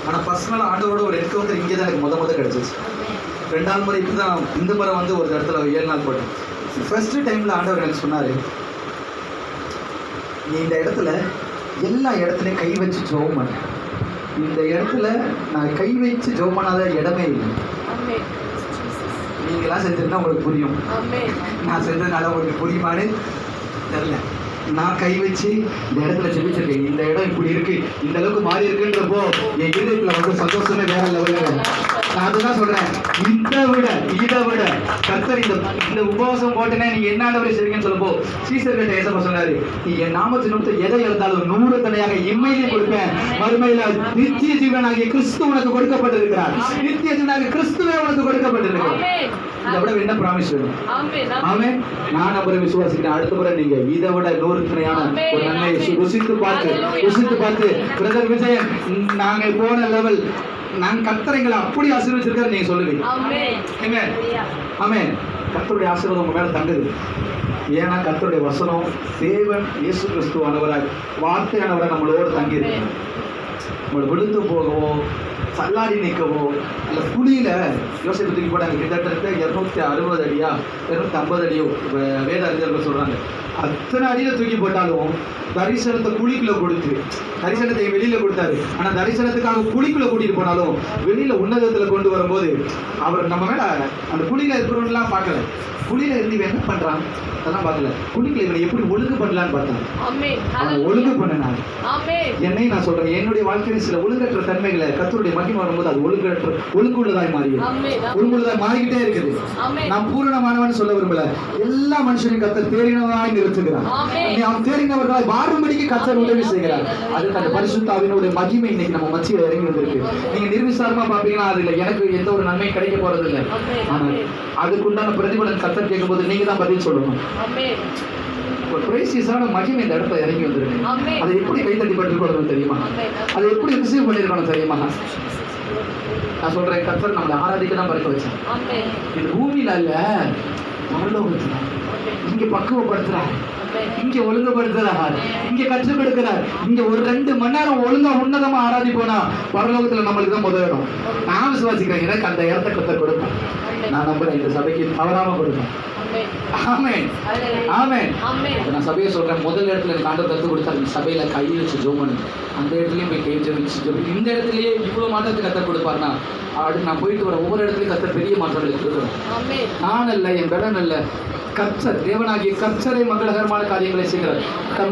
ஆனால் பர்சனலாக ஆண்டவரோட ஒரு என்கவுண்டர் இங்கே தான் எனக்கு முத கிடச்சிச்சு. 2 முறை இப்படி தான், இந்த முறை வந்து ஒரு இடத்துல 7 நாள் போட்டேன். ஃபர்ஸ்ட்டு டைமில் ஆண்டவர் எனக்கு சொன்னார், நீ இந்த இடத்துல எல்லா இடத்துலையும் கை வச்சு ஜெபம் பண்ண. இந்த இடத்துல நான் கை வச்சு ஜெபம் பண்ணாத இடமே இல்லை. நீங்களாம் செஞ்சிருந்தா உங்களுக்கு புரியும், நான் செஞ்சதுனால உங்களுக்கு புரியுமான்னு தெரியல. நான் கை வச்சு இந்த இடத்துல ஜெபிச்சிருக்கேன். இந்த இடம் இப்படி இருக்கு, இந்த அளவுக்கு மாறி இருக்குன்றப்போ என் இருதயத்துல வந்து சந்தோஷமே வேற லெவலில். நான் அதுதான் சொல்றேன், இதை விட கர்த்தர் இந்த உபவாசம் போட்டேன்னா நீங்க என்ன ஆண்டவரை செய்வீங்கன்னு சொல்லப்போ சீசர்கிட்ட ஏசப்பா சொன்னாரு, நீ என் நாமத்தை நோக்கி எதை இருந்தாலும் 100 தடையாக இம்மையிலே கொடுப்பேன், மறுமையில நித்திய ஜீவனாகிய கிறிஸ்து உனக்கு கொடுக்கப்பட்டிருக்கிறார். நித்திய ஜீவனாகிய கிறிஸ்துவே உனக்கு கொடுக்கப்பட்டிருக்கிறார். இதை விட என்ன ப்ராமிஸ் வேணும்? ஆமென். நான் அவரை விசுவாசிக்கிறேன். அடுத்த முறை நீங்க இதை விட 100 துணையான ஒரு நன்மையை ருசித்து பார்த்து பிரதர் விஜயன் நாங்க போன லெவல், நான் கர்த்தரைங்களை அப்படி ஆசீர்வதிச்சிருக்காரு நீங்க சொல்லுவீங்க. ஆமென். கர்த்தருடைய ஆசீர்வாதம் உங்க மேல தங்குது. ஏன்னா கர்த்தருடைய வசனம் தேவன் இயேசு கிறிஸ்துவானவராய் வார்த்தையானவராய் நம்மளோடு தங்கியிருக்கு. நம்மளை விழுந்து போகவோ சல்லாடி நிற்கவோ அல்ல புலியில யோசிப்பு தூக்கி போட்டாங்க. கிட்டத்தட்ட 260 அடியா 250 அடியோ வேத அறிஞர்கள் சொல்றாங்க. அத்தனை அடியில தூக்கி போட்டாலும் தரிசனத்தை குழிக்குள்ள கொடுத்து, தரிசனத்தை வெளியில கொடுத்தாரு. ஆனா தரிசனத்துக்காக குழிக்குள்ள கூட்டிட்டு போனாலும் வெளியில உன்னதத்துல கொண்டு வரும்போது அவர் நம்ம மேல அந்த குழியில இருக்கிறவங்கலாம் பார்க்கல. குழியில இருந்து இவன் என்ன பண்றான் அதெல்லாம் பார்க்கல. குழிக்குள்ள இவனை எப்படி ஒழுங்கு பண்ணலான்னு பார்த்தாங்க. அவன் ஒழுங்கு பண்ணினார். என்னை நான் சொல்றேன், என்னுடைய வாழ்க்கையில் சில ஒழுங்கற்ற தன்மைகளை கர்த்தருடைய மகிமை வரும்போது அது ஒழுங்குள்ளதாய் மாறிக்கிட்டே இருக்குது. நான் பூரணமானவன் சொல்ல விரும்பல. எல்லா மனுஷனையும் கர்த்தர் தேறினவனாய் நிறுத்துகிறார். அவன் தேறினவர்களாய் மாறும்படிக்கு கர்த்தர் உதவி செய்கிறார். அதுக்கு அந்த பரிசுத்த ஆவியினுடைய மகிமை இன்னைக்கு நம்ம மத்தியில இறங்கி வந்திருக்கு. நீங்க நிர்விசாரமா பாப்பீங்கன்னா அதுல எனக்கு எந்த ஒரு நன்மை கிடைக்க போறது இல்லை. ஆனால் அதுக்குண்டான பிரதிபலன் கர்த்தர் கேட்கும்போது நீங்க தான் பதில் சொல்லணும். ஒரு பிரைசியஸான மகிமை இந்த இடத்துல இறங்கி வந்திருக்கு. அதை எப்படி கைத்தட்டி பட்டுக்கணும் தெரியுமா? அதை எப்படி ரிசீவ் பண்ணிருக்கணும் தெரியுமா? நான் சொல்றேன், கர்த்தர் நம்மளை ஆராதிக்க தான் பறக்க வச்சேன். இந்த பூமியில அல்ல, பரலோகத்துல இங்க பக்குவப்படுத்துறாரு, இங்க ஒழுங்குபடுத்துறார், இங்க கற்றுக் கொடுக்கிறார். இங்க ஒரு 2 மணி நேரம் ஒழுங்கா உன்னதமா ஆராதிப்போனா பரலோகத்துல நம்மளுக்கு தான் முதலிடம். நான் விசுவாசிக்கிறேன், எனக்கு அந்த இடத்த கர்த்தர் கொடுப்பேன். நான் நம்புறேன், இந்த சபைக்கு தவறாம கொடுப்பேன். ஆமென். நான் சபையை சொல்றேன், முதல் இடத்துல எனக்கு ஆண்டவர் கற்றுக் கொடுத்தாரு, சபையில கை வச்சு ஜெபம் பண்ணு. அந்த இடத்துலயும் போய் கை வச்சு இந்த இடத்துலயே இவ்வளவு மாற்றத்துக்கு கற்றுக் கொடுப்பாருன்னா அப்படி நான் போயிட்டு வர ஒவ்வொரு இடத்துலயும் கர்த்தர் பெரிய மாற்றங்களை கொடுக்குறேன். நான் அல்ல, என் பலன் அல்ல, கர்த்தர் தேவனாகிய கர்த்தரை மங்களகரமான காரியங்களை செய்கிறார்.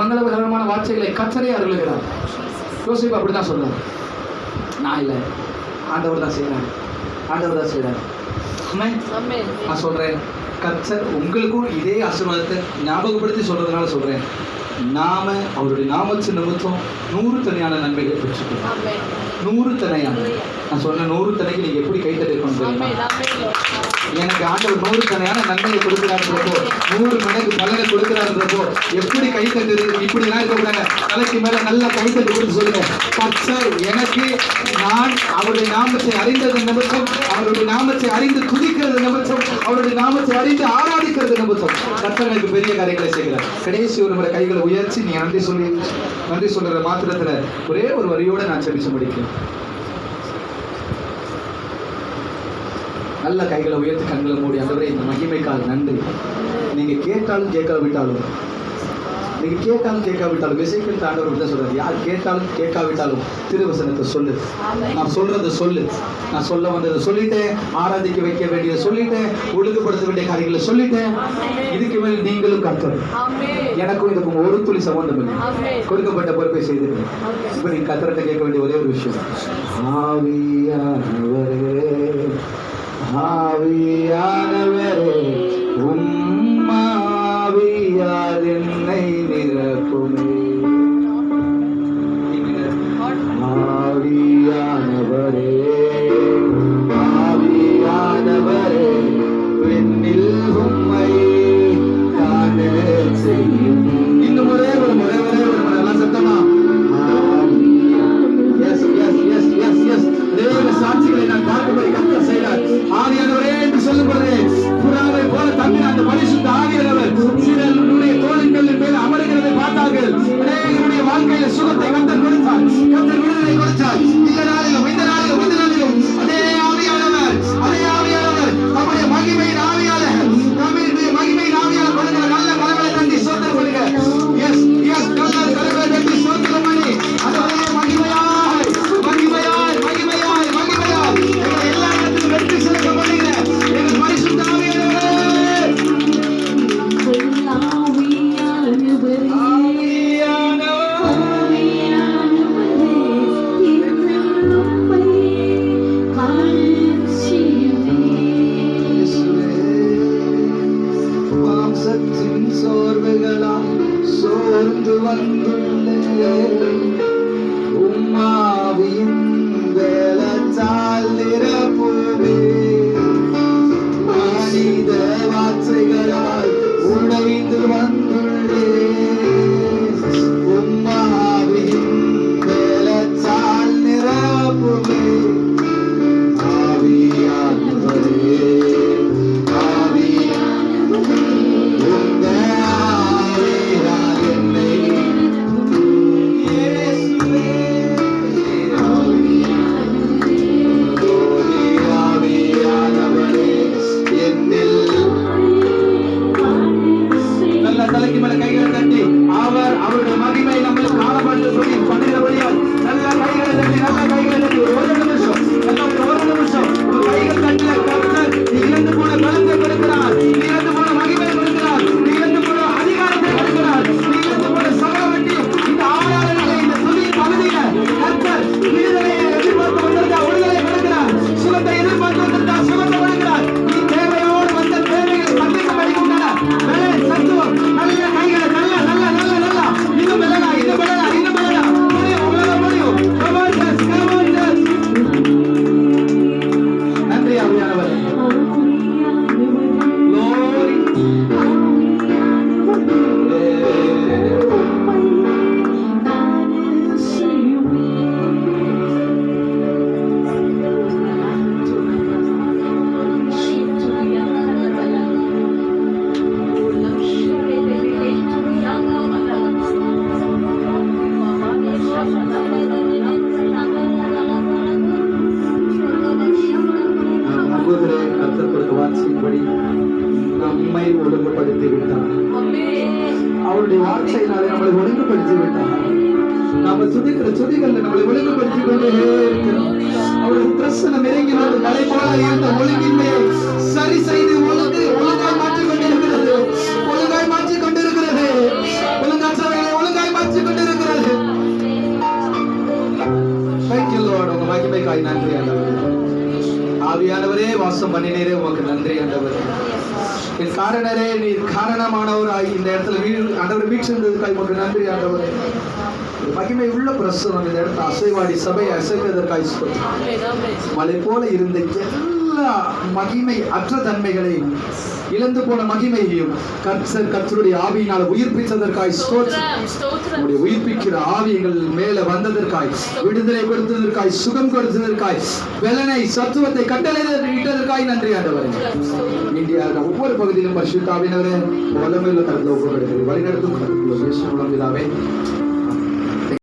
மங்களகரமான வார்த்தைகளை கர்த்தரை அருளுகிறார். யோசிப்பு அப்படிதான் சொல்றாரு. நான் இல்லை, ஆண்டவர் தான் செய்யறாரு. நான் சொல்றேன், கர்த்தர் உங்களுக்கும் இதே ஆசீர்வாதத்தை ஞாபகப்படுத்தி சொல்றதுனால சொல்றேன், நாம அவருடைய நாமத்தின் நிமித்தம் 100 தனியான நன்மைகளை பெற்றுக்கிறோம். 100 தனியான, நான் சொன்ன 100 தனிக்கு நீங்க எப்படி கைத்தட்டி இருக்கணும் தெரியுமா? எனக்கு ஆண்டவர் 100 தனியான நன்மையை கொடுக்கிறாருன்றப்போ, 100 மடங்கு பலனை கொடுக்கிறாருன்றப்போ எப்படி கைத்தட்டு இப்படி எல்லாம் இருக்கக்கூடாது. தலைக்கு மேல நல்ல கைத்தட்டு கொடுத்து சொல்லுங்க, கர்த்தர் எனக்கு, நான் அவருடைய நாமத்தை அறிந்தது நிமித்தம், அவருடைய நாமத்தை அறிந்து துதிக்கிறது நிமித்தம், அவருடைய நாமத்தை அறிந்து ஆராதிக்கிறது நிமித்தம் கர்த்தர் எனக்கு பெரிய காரியங்களை செய்கிறார். கடைசி ஒரு முறை கைகளை உயர்த்தி நீ நன்றி சொல்ற மாத்திரத்துல ஒரே ஒரு வரியோட நான் செபிச்சு முடிக்கிறேன். நல்ல கைகளை உயர்த்தி கண்களை மூடி, ஆண்டவரே இந்த மகிமைக்காக நன்றி. நீங்க கேட்டாலும் கேட்காவிட்டாலும், விசைக்கிட்டு ஆண்டவர் தான் சொல்றாரு, யார் கேட்டாலும் கேட்காவிட்டாலும் திருவசனத்தை சொல்லு. நான் சொல்றதை சொல்லு. நான் சொல்ல வந்ததை சொல்லிட்டேன், ஆராதிக்க வைக்க வேண்டியதை சொல்லிட்டேன், ஒழுங்குபடுத்த வேண்டிய காரியங்களை சொல்லிட்டேன். இதுக்கு மேல் நீங்களும் கர்த்தர், எனக்கும் இதுக்கும் ஒரு துளி சம்பந்தம் இல்லை. கொடுக்கப்பட்ட பொறுப்பை செய்திருக்கேன். இப்ப நீங்க கர்த்தர்கிட்ட கேட்க வேண்டிய ஒரே ஒரு விஷயம், ஆவியானவரே உம்மாவியால் என்னை நிரப்புமே. ஆவியானவரே வெண்ணில் உம்மை காண செய்யும். இன்னும் ஒரே ஒரு முறை எல்லாம் சத்தமா சாட்சிகளை நான் பார்க்கும்படி கர்த்தர் செய்தார். ஆவியானவரே என்று சொல்லப்படுது. புறாவை போல தண்ணீர் அந்த பரிசுத்த ஆவியானவர் சிலருடைய தோளின்களின் மேல் அமருகிறதை பார்த்தார்கள். அநேகருடைய வாழ்க்கையில சுகத்தை கர்த்தர் கொடுத்தார், கர்த்தர் விடுதலை கொடுத்தார். நம்மை ஒழுங்குபடுத்தி விட்டார். அவருடைய வார்த்தையினாலே நம்மளை ஒழுங்குபடுத்தி விட்டார். நாம துதிக்கிற துதிகள்ல நம்மளை ஒழுங்குபடுத்தி கொண்டே இருக்கிறோம். அவருடைய பிரசனம் இறங்கினது மலை போல இருந்த ஒழுங்கின்மையை சரி செய்து ஒழுங்காய் மாற்றிக் கொண்டிருக்கிறது. ஒழுங்காய் மாற்றிக் கொண்டிருக்கிறது. ஒழுங்காற்றவைகளை ஒழுங்காய் மாற்றிக் கொண்டிருக்கிறது. Thank you Lord. உங்க மகிமைக்காய் நன்றி ஆண்டவரே. ஆவியானவரே வாசம் பண்ணினீரே உமக்கு நன்றி ஆண்டவரே. என் காரணரே நீர் காரணமானவராய் இந்த இடத்துல ஆண்டவர் வீற்றிருந்ததுக்காய் உமக்கு நன்றி ஆண்டவரே. மகிமை உள்ள பிரசனம் இந்த இடத்துல அசைவாடி சபையை அசைவதற்காய் மலை போல இருந்த எல்லா மகிமை அற்ற தன்மைகளையும் இழந்து போன மகிமையையும் கர்த்தருடைய ஆவியினால் உயிர்ப்பித்ததற்காய் ஸ்தோத்திரம். உயிர்ப்பிக்கிற ஆவியங்கள் மேல வந்ததற்காய், விடுதலை கொடுத்ததற்காய், சுகம் கொடுத்ததற்காய், பலனை சத்துவத்தை கட்டளையிட்டதற்காய் நன்றி ஆண்டவரே. இந்தியா ஒவ்வொரு பகுதியிலும் பரிசுத்த ஆவியானவரே வல்லமையுள்ள கருத்துல ஒப்புக்கொடுக்கிறேன். வழிநடத்தும் கருத்துல இயேசுவின் மூலம் பிதாவே.